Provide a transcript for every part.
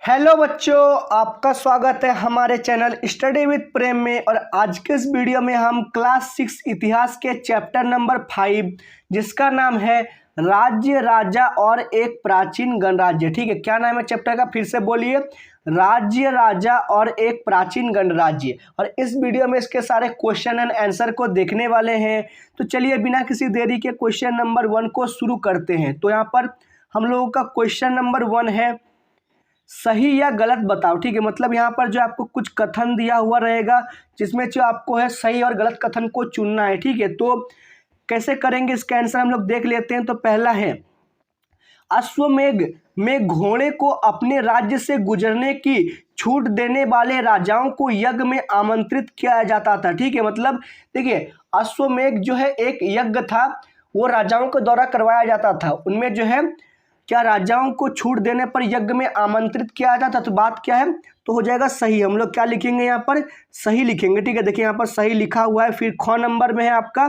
Hello बच्चों, आपका स्वागत है हमारे चैनल स्टडी विद प्रेम में। और आज के इस वीडियो में हम क्लास 6 इतिहास के चैप्टर नंबर 5 जिसका नाम है राज्य, राजा और एक प्राचीन गणराज्य। ठीक है, क्या नाम है चैप्टर का? फिर से बोलिए, राज्य, राजा और एक प्राचीन गणराज्य। और इस वीडियो में इसके सारे क्वेश्चन एंड आंसर को देखने वाले हैं। तो चलिए बिना किसी देरी के क्वेश्चन नंबर 1 को शुरू करते हैं। तो यहाँ पर हम लोगों का क्वेश्चन नंबर 1 है, सही या गलत बताओ। ठीक है, मतलब यहाँ पर जो आपको कुछ कथन दिया हुआ रहेगा जिसमें जो आपको है सही और गलत कथन को चुनना है। ठीक है, तो कैसे करेंगे इसका आंसर हम लोग देख लेते हैं। तो पहला है, अश्वमेध में घोड़े को अपने राज्य से गुजरने की छूट देने वाले राजाओं को यज्ञ में आमंत्रित किया जाता था। ठीक है, मतलब देखिए अश्वमेध जो है एक यज्ञ था, वो राजाओं के द्वारा करवाया जाता था। उनमें जो है क्या राजाओं को छूट देने पर यज्ञ में आमंत्रित किया जाता। तो बात क्या है? तो हो जाएगा सही। हम लोग क्या लिखेंगे यहाँ पर? सही लिखेंगे। ठीक है, देखिए यहाँ पर सही लिखा हुआ है। फिर ख नंबर में है आपका,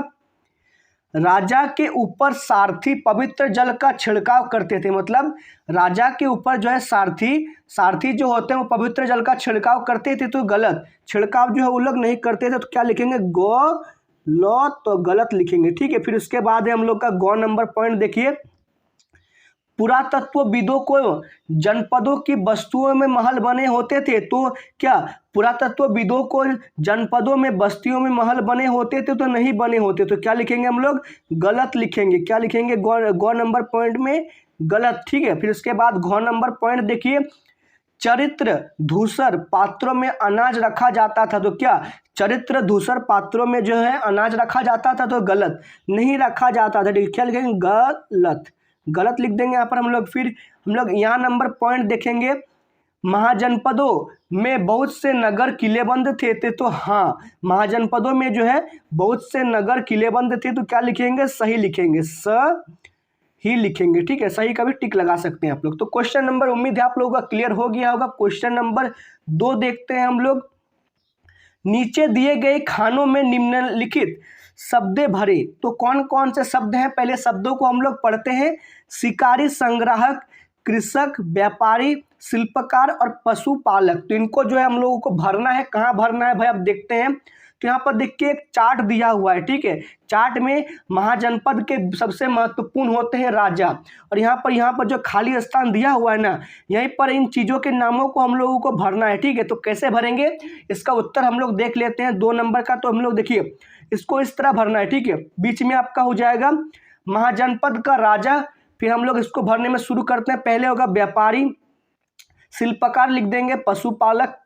राजा के ऊपर सारथी पवित्र जल का छिड़काव करते थे। मतलब राजा के ऊपर जो है सारथी जो होते हैं वो पवित्र जल का छिड़काव करते थे। तो गलत, छिड़काव जो है वो लोग नहीं करते थे। तो क्या लिखेंगे? गो लो, तो गलत लिखेंगे। ठीक है, फिर उसके बाद है हम लोग का गौ नंबर पॉइंट। देखिए, पुरातत्वविदों को जनपदों की बस्तियों में महल बने होते थे। तो क्या पुरातत्वविदों को जनपदों में बस्तियों में महल बने होते थे? तो नहीं बने होते। तो क्या लिखेंगे हम लोग? गलत लिखेंगे। क्या लिखेंगे? गौ नंबर पॉइंट में गलत। ठीक है, फिर उसके बाद घ नंबर पॉइंट देखिए, चरित्र धूसर पात्रों में अनाज रखा जाता था। तो क्या चरित्र धूसर पात्रों में जो है अनाज रखा जाता था? तो गलत, नहीं रखा जाता था। क्या लिखेंगे? गलत, गलत लिख देंगे यहाँ पर हम लोग। फिर हम लोग यहाँ नंबर पॉइंट देखेंगे, महाजनपदों में बहुत से नगर किलेबंद थे। तो हाँ, महाजनपदों में जो है बहुत से नगर किलेबंद थे। तो क्या लिखेंगे? सही लिखेंगे, ही लिखेंगे। ठीक है, सही का भी टिक लगा सकते हैं आप लोग। तो क्वेश्चन नंबर, उम्मीद है आप लोगों का क्लियर हो गया होगा। क्वेश्चन नंबर 2 देखते हैं हम लोग, नीचे दिए गए खानों में निम्नलिखित शब्दे भरे। तो कौन कौन से शब्द हैं? पहले शब्दों को हम लोग पढ़ते हैं, शिकारी, संग्राहक, कृषक, व्यापारी, शिल्पकार और पशुपालक। तो इनको जो है हम लोगों को भरना है। कहाँ भरना है भाई? आप देखते हैं तो यहाँ पर देखिए एक चार्ट दिया हुआ है। ठीक है, चार्ट में महाजनपद के सबसे महत्वपूर्ण होते हैं राजा, और यहाँ पर जो खाली स्थान दिया हुआ है ना, यहीं पर इन चीज़ों के नामों को हम लोगों को भरना है। ठीक है, तो कैसे भरेंगे इसका उत्तर हम लोग देख लेते हैं 2 नंबर का। तो हम लोग देखिए इसको इस तरह भरना है। ठीक है, बीच में आपका हो जाएगा महाजनपद का राजा। फिर हम लोग इसको भरने में शुरू करते हैं। पहले होगा व्यापारी, शिल्पकार लिख देंगे, पशुपालक,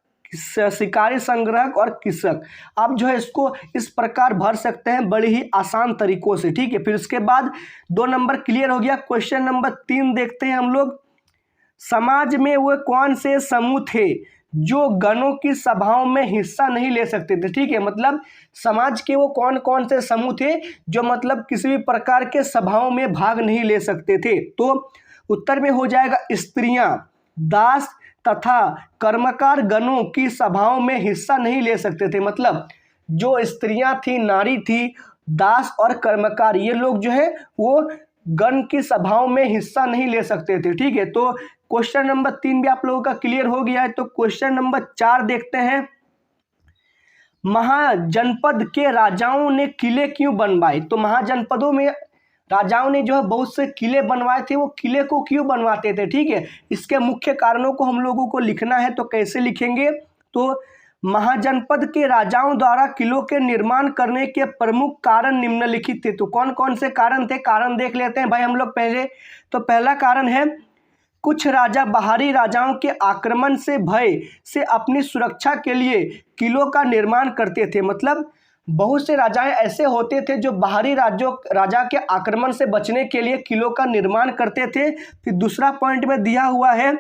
शिकारी, संग्राहक और कृषक। आप जो है इसको इस प्रकार भर सकते हैं बड़ी ही आसान तरीकों से। ठीक है, फिर उसके बाद 2 नंबर क्लियर हो गया। क्वेश्चन नंबर 3 देखते हैं हम लोग, समाज में वो कौन से समूह थे जो गणों की सभाओं में हिस्सा नहीं ले सकते थे? ठीक है, मतलब समाज के वो कौन कौन से समूह थे जो मतलब किसी भी प्रकार के सभाओं में भाग नहीं ले सकते थे? तो उत्तर में हो जाएगा स्त्रियां, दास तथा कर्मकार गणों की सभाओं में हिस्सा नहीं ले सकते थे। मतलब जो स्त्रियां थी, नारी थी, दास और कर्मकार, ये लोग जो है वो गण की सभाओं में हिस्सा नहीं ले सकते थे। ठीक है, तो क्वेश्चन नंबर 3 भी आप लोगों का क्लियर हो गया है। तो क्वेश्चन नंबर 4 देखते हैं, महाजनपद के राजाओं ने किले क्यों बनवाए? तो महाजनपदों में राजाओं ने जो है बहुत से किले बनवाए थे। वो किले को क्यों बनवाते थे? ठीक है, इसके मुख्य कारणों को हम लोगों को लिखना है। तो कैसे लिखेंगे? तो महाजनपद के राजाओं द्वारा किलों के निर्माण करने के प्रमुख कारण निम्नलिखित थे। तो कौन कौन से कारण थे? कारण देख लेते हैं भाई हम लोग पहले। तो पहला कारण है, कुछ राजा बाहरी राजाओं के आक्रमण से भय से अपनी सुरक्षा के लिए किलों का निर्माण करते थे। मतलब बहुत से राजाएं ऐसे होते थे जो बाहरी राजा के आक्रमण से बचने के लिए किलों का निर्माण करते थे। फिर दूसरा पॉइंट में दिया हुआ है,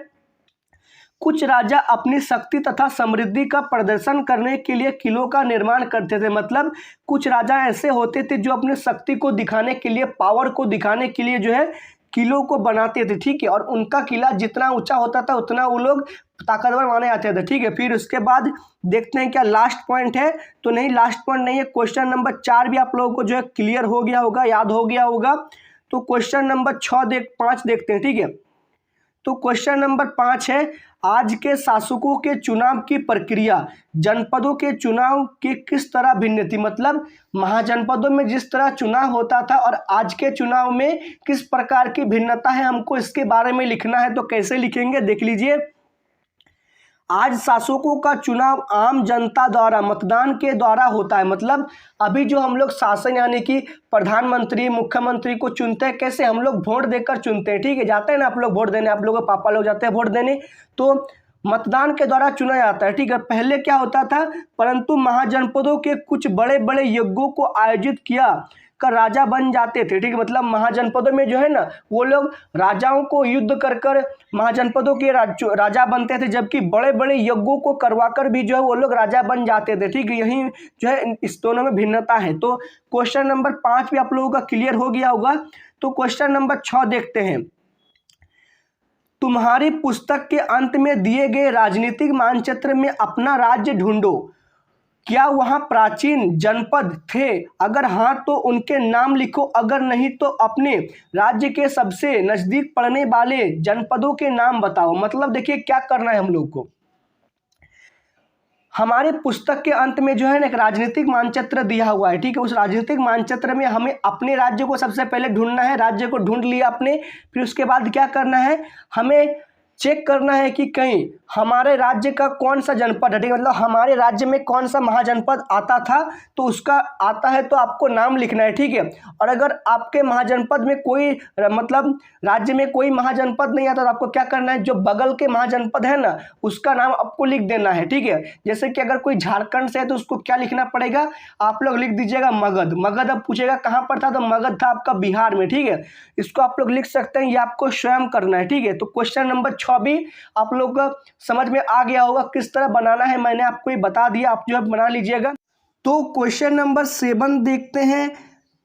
कुछ राजा अपनी शक्ति तथा समृद्धि का प्रदर्शन करने के लिए किलों का निर्माण करते थे। मतलब कुछ राजा ऐसे होते थे जो अपनी शक्ति को दिखाने के लिए, पावर को दिखाने के लिए जो है किलों को बनाते थे। ठीक है, और उनका किला जितना ऊंचा होता था उतना वो लोग ताकतवर माने जाते थे। ठीक है, फिर उसके बाद देखते हैं क्या लास्ट पॉइंट है? तो नहीं, लास्ट पॉइंट नहीं है। क्वेश्चन नंबर 4 भी आप लोगों को जो है क्लियर हो गया होगा, याद हो गया होगा। तो क्वेश्चन नंबर 5 देखते हैं। ठीक है, तो क्वेश्चन नंबर 5 है, आज के शासकों के चुनाव की प्रक्रिया जनपदों के चुनाव की किस तरह भिन्न थी। मतलब महाजनपदों में जिस तरह चुनाव होता था और आज के चुनाव में किस प्रकार की भिन्नता है, हमको इसके बारे में लिखना है। तो कैसे लिखेंगे देख लीजिए। आज शासकों का चुनाव आम जनता द्वारा मतदान के द्वारा होता है। मतलब अभी जो हम लोग शासन यानी कि प्रधानमंत्री मुख्यमंत्री को चुनते हैं, कैसे हम लोग वोट देकर चुनते हैं। ठीक है, जाते हैं ना आप लोग वोट देने, आप लोगों के पापा लोग जाते हैं वोट देने, तो मतदान के द्वारा चुना जाता है। ठीक है, पहले क्या होता था, परंतु महाजनपदों के कुछ बड़े बड़े यज्ञों को आयोजित किया कर राजा बन जाते थे। ठीक है, मतलब महाजनपदों में जो है ना वो लोग राजाओं को युद्ध कर कर महाजनपदों के राजा बनते थे, जबकि बड़े बड़े यज्ञों को करवाकर भी जो है वो लोग राजा बन जाते थे। ठीक है, यही जो है इस दोनों में भिन्नता है। तो क्वेश्चन नंबर 5 भी आप लोगों का क्लियर हो गया होगा। तो क्वेश्चन नंबर 6 देखते हैं। तुम्हारी पुस्तक के अंत में दिए गए राजनीतिक मानचित्र में अपना राज्य ढूंढो। क्या वहाँ प्राचीन जनपद थे? अगर हाँ तो उनके नाम लिखो, अगर नहीं तो अपने राज्य के सबसे नज़दीक पड़ने वाले जनपदों के नाम बताओ। मतलब देखिए क्या करना है हम लोग को, हमारे पुस्तक के अंत में जो है ना एक राजनीतिक मानचित्र दिया हुआ है। ठीक है, उस राजनीतिक मानचित्र में हमें अपने राज्य को सबसे पहले ढूंढना है। राज्य को ढूंढ लिया आपने, फिर उसके बाद क्या करना है, हमें चेक करना है कि कहीं हमारे राज्य का कौन सा जनपद है। ठीक है, मतलब हमारे राज्य में कौन सा महाजनपद आता था, तो उसका आता है तो आपको नाम लिखना है। ठीक है, और अगर आपके महाजनपद में कोई मतलब राज्य में कोई महाजनपद नहीं आता तो आपको क्या करना है, जो बगल के महाजनपद है ना उसका नाम आपको लिख देना है। ठीक है, जैसे कि अगर कोई झारखंड से है तो उसको क्या लिखना पड़ेगा, आप लोग लिख दीजिएगा मगध। मगध अब पूछेगा कहाँ पर था, तो मगध था आपका बिहार में। ठीक है, इसको आप लोग लिख सकते हैं, ये आपको स्वयं करना है। ठीक है, तो क्वेश्चन नंबर 6 भी आप लोग का समझ में आ गया होगा किस तरह बनाना है, मैंने आपको ये बता दिया, आप जो है बना लीजिएगा। तो क्वेश्चन नंबर 7 देखते हैं।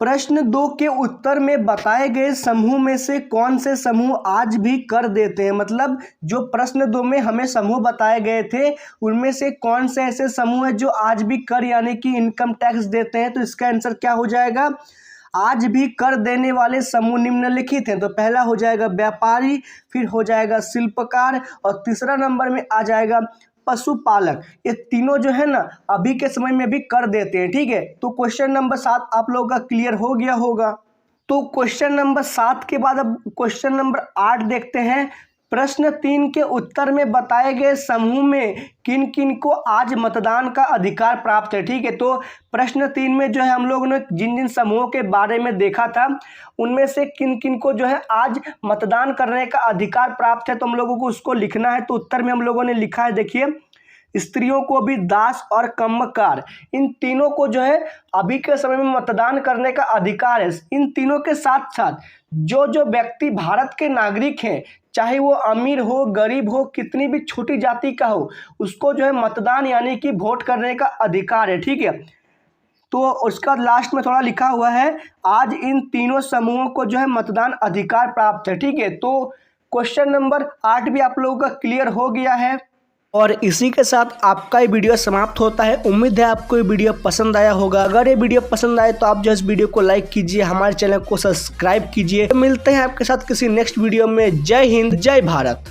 प्रश्न 2 के उत्तर में बताए गए समूह में से कौन से समूह आज भी कर देते हैं। मतलब जो प्रश्न 2 में हमें समूह बताए गए थे उनमें से कौन से ऐसे समूह है जो आज भी कर यानी कि इनकम टैक्स देते हैं। तो इसका आंसर क्या हो जाएगा, आज भी कर देने वाले समूह निम्नलिखित हैं। तो पहला हो जाएगा व्यापारी, फिर हो जाएगा शिल्पकार और तीसरा नंबर में आ जाएगा पशुपालक। ये तीनों जो है ना अभी के समय में भी कर देते हैं। ठीक है, तो क्वेश्चन नंबर 7 आप लोगों का क्लियर हो गया होगा। तो क्वेश्चन नंबर 7 के बाद अब क्वेश्चन नंबर 8 देखते हैं। प्रश्न 3 के उत्तर में बताए गए समूह में किन किन को आज मतदान का अधिकार प्राप्त है। ठीक है, तो प्रश्न 3 में जो है हम लोगों ने जिन जिन समूहों के बारे में देखा था उनमें से किन किन को जो है आज मतदान करने का अधिकार प्राप्त है, तो हम लोगों को उसको लिखना है। तो उत्तर में हम लोगों ने लिखा है, देखिए, स्त्रियों को भी दास और कम्मकार, इन तीनों को जो है अभी के समय में मतदान करने का अधिकार है। इन तीनों के साथ साथ जो जो व्यक्ति भारत के नागरिक हैं, चाहे वो अमीर हो गरीब हो कितनी भी छोटी जाति का हो, उसको जो है मतदान यानी कि वोट करने का अधिकार है। ठीक है, तो उसका लास्ट में थोड़ा लिखा हुआ है, आज इन तीनों समूहों को जो है मतदान अधिकार प्राप्त है। ठीक है, तो क्वेश्चन नंबर 8 भी आप लोगों का क्लियर हो गया है। और इसी के साथ आपका ये वीडियो समाप्त होता है। उम्मीद है आपको ये वीडियो पसंद आया होगा। अगर ये वीडियो पसंद आए तो आप जो इस वीडियो को लाइक कीजिए, हमारे चैनल को सब्सक्राइब कीजिए। तो मिलते हैं आपके साथ किसी नेक्स्ट वीडियो में। जय हिंद, जय भारत।